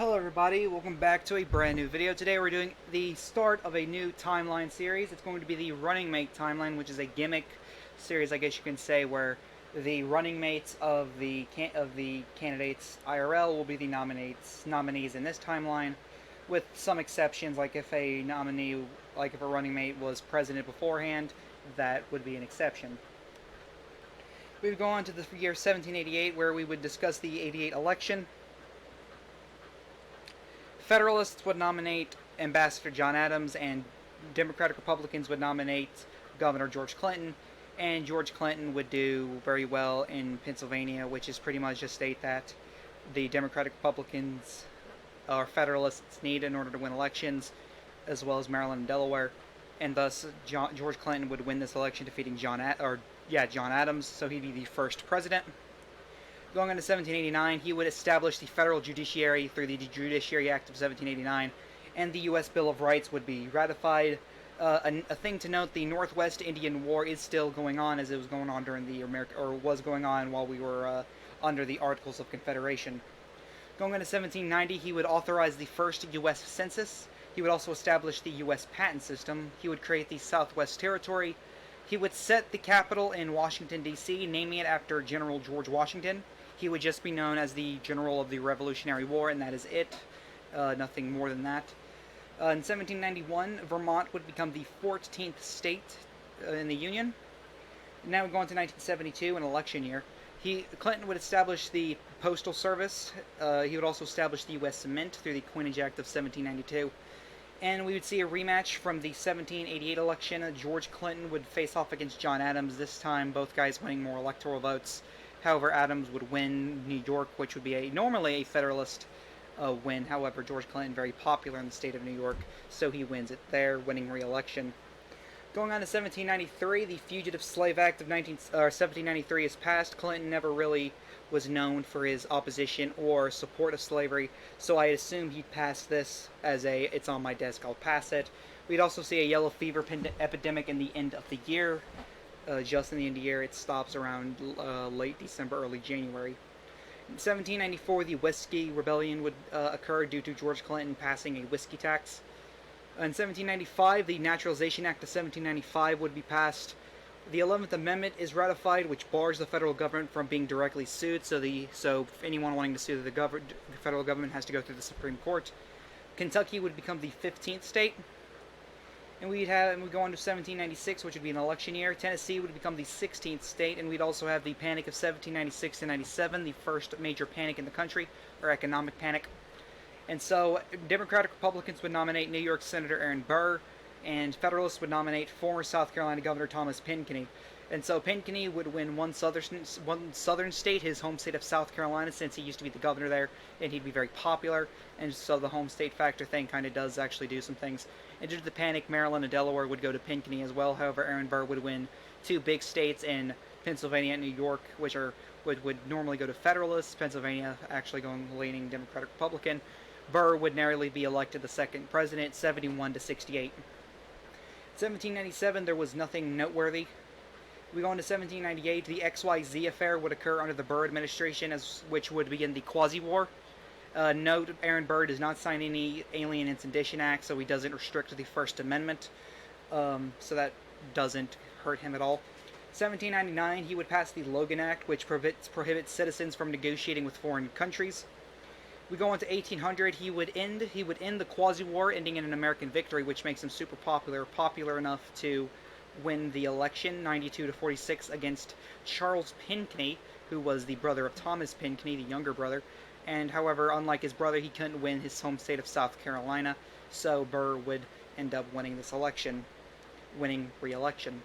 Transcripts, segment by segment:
Hello everybody, welcome back to a brand new video. Today we're doing the start of a new timeline series. It's going to be the Running Mate timeline, which is a gimmick series, I guess you can say, where the running mates of the candidates IRL will be the nominees in this timeline, with some exceptions, like if a running mate was president beforehand, that would be an exception. We would go on to the year 1788, where we would discuss the 88 election. Federalists would nominate Ambassador John Adams, and Democratic Republicans would nominate Governor George Clinton, and George Clinton would do very well in Pennsylvania, which is pretty much a state that the Democratic Republicans or Federalists need in order to win elections, as well as Maryland and Delaware, and thus George Clinton would win this election, defeating John Adams, so he'd be the first president. Going on to 1789, he would establish the federal judiciary through the Judiciary Act of 1789, and the U.S. Bill of Rights would be ratified. A thing to note: the Northwest Indian War is still going on, as it was going on during the was going on while we were under the Articles of Confederation. Going on to 1790, he would authorize the first U.S. Census. He would also establish the U.S. patent system. He would create the Southwest Territory. He would set the capital in Washington, D.C., naming it after General George Washington. He would just be known as the General of the Revolutionary War, and that is it. Nothing more than that. In 1791, Vermont would become the 14th state in the Union. Now we go on to 1972, an election year. Clinton would establish the Postal Service. He would also establish the U.S. Mint through the Coinage Act of 1792. And we would see a rematch from the 1788 election. George Clinton would face off against John Adams, this time both guys winning more electoral votes. However, Adams would win New York, which would be normally a Federalist win. However, George Clinton, very popular in the state of New York, so he wins it there, winning re-election. Going on to 1793, the Fugitive Slave Act of 1793 is passed. Clinton never really was known for his opposition or support of slavery, so I assume he'd pass this as it's on my desk, I'll pass it. We'd also see a yellow fever epidemic in the end of the year. Just in the end of the year, it stops around late December, early January. In 1794, the Whiskey Rebellion would occur due to George Clinton passing a whiskey tax. In 1795, the Naturalization Act of 1795 would be passed. The 11th Amendment is ratified, which bars the federal government from being directly sued, so anyone wanting to sue the federal government has to go through the Supreme Court. Kentucky would become the 15th state. And we'd go on to 1796, which would be an election year. Tennessee would become the 16th state, and we'd also have the Panic of 1796 to 97, the first major panic in the country, or economic panic. And so, Democratic Republicans would nominate New York Senator Aaron Burr, and Federalists would nominate former South Carolina Governor Thomas Pinckney. And so Pinckney would win one southern state, his home state of South Carolina, since he used to be the governor there, and he'd be very popular, and so the home state factor thing kind of does actually do some things. And due to the panic, Maryland and Delaware would go to Pinckney as well. However, Aaron Burr would win two big states in Pennsylvania and New York, which would normally go to Federalists, Pennsylvania actually leaning Democratic Republican. Burr would narrowly be elected the second president, 71 to 68. In 1797, there was nothing noteworthy. We go into 1798, the XYZ affair would occur under the Burr administration, which would begin the Quasi-War. Note, Aaron Burr does not sign any Alien and Sedition Act, so he doesn't restrict the First Amendment, so that doesn't hurt him at all. 1799, he would pass the Logan Act, which prohibits citizens from negotiating with foreign countries. We go on to 1800, he would end the Quasi-War, ending in an American victory, which makes him super popular enough to win the election, 92 to 46, against Charles Pinckney, who was the brother of Thomas Pinckney, the younger brother. And however, unlike his brother, he couldn't win his home state of South Carolina, so Burr would end up winning this election, winning re-election.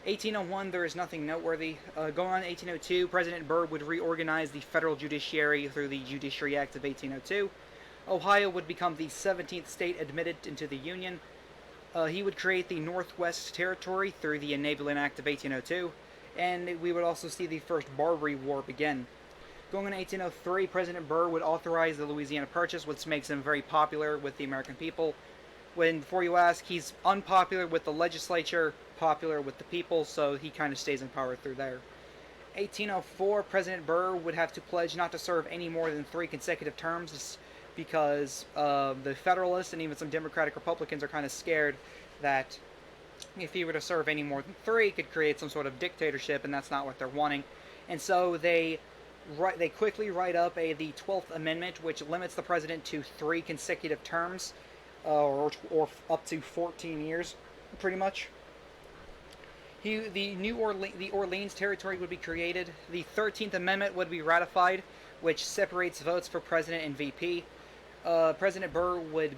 1801, there is nothing noteworthy. Going on to 1802, President Burr would reorganize the federal judiciary through the Judiciary Act of 1802. Ohio would become the 17th state admitted into the Union. He would create the Northwest Territory through the Enabling Act of 1802, and we would also see the First Barbary War begin. Going on 1803, President Burr would authorize the Louisiana Purchase, which makes him very popular with the American people. Before you ask, he's unpopular with the legislature, popular with the people, so he kind of stays in power through there. 1804, President Burr would have to pledge not to serve any more than 3 consecutive terms because the Federalists and even some Democratic Republicans are kind of scared that if he were to serve any more than three, it could create some sort of dictatorship, and that's not what they're wanting. And so they quickly write up the 12th Amendment, which limits the president to 3 consecutive terms, or up to 14 years, pretty much. The Orleans Territory would be created. The 13th Amendment would be ratified, which separates votes for president and VP. President Burr would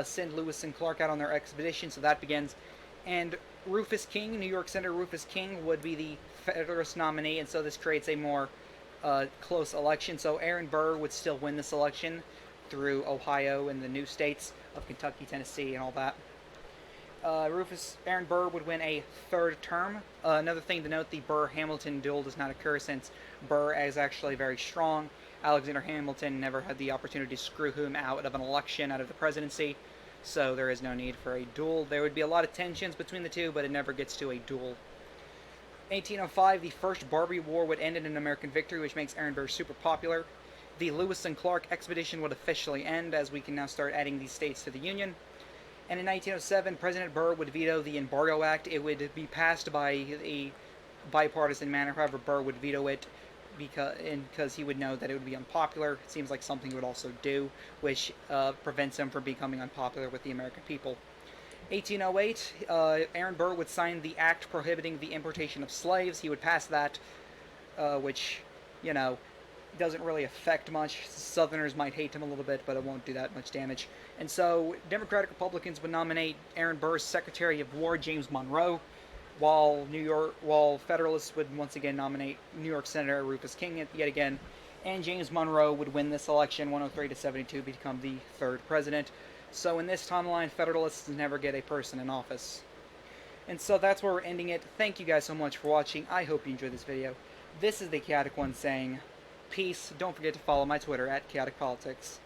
send Lewis and Clark out on their expedition, so that begins. And Rufus King, New York Senator Rufus King, would be the Federalist nominee, and so this creates a more close election. So Aaron Burr would still win this election through Ohio and the new states of Kentucky, Tennessee, and all that. Aaron Burr would win a 3rd term. Another thing to note, the Burr-Hamilton duel does not occur since Burr is actually very strong. Alexander Hamilton never had the opportunity to screw him out of an election, out of the presidency, so there is no need for a duel. There would be a lot of tensions between the two, but it never gets to a duel. 1805, the First Barbary War would end in an American victory, which makes Aaron Burr super popular. The Lewis and Clark expedition would officially end, as we can now start adding these states to the Union. And in 1907, President Burr would veto the Embargo Act. It would be passed by a bipartisan manner. However, Burr would veto it because he would know that it would be unpopular. It seems like something he would also do, which prevents him from becoming unpopular with the American people. 1808, Aaron Burr would sign the act prohibiting the importation of slaves. He would pass that, which, doesn't really affect much. Southerners might hate him a little bit, but it won't do that much damage. And so Democratic Republicans would nominate Aaron Burr's Secretary of War, James Monroe, while Federalists would once again nominate New York Senator Rufus King yet again, and James Monroe would win this election 103 to 72 to become the 3rd president. So in this timeline, Federalists never get a person in office. And so that's where we're ending it. Thank you guys so much for watching. I hope you enjoyed this video. This is the Chaotic One saying peace. Don't forget to follow my Twitter at Chaotic Politics.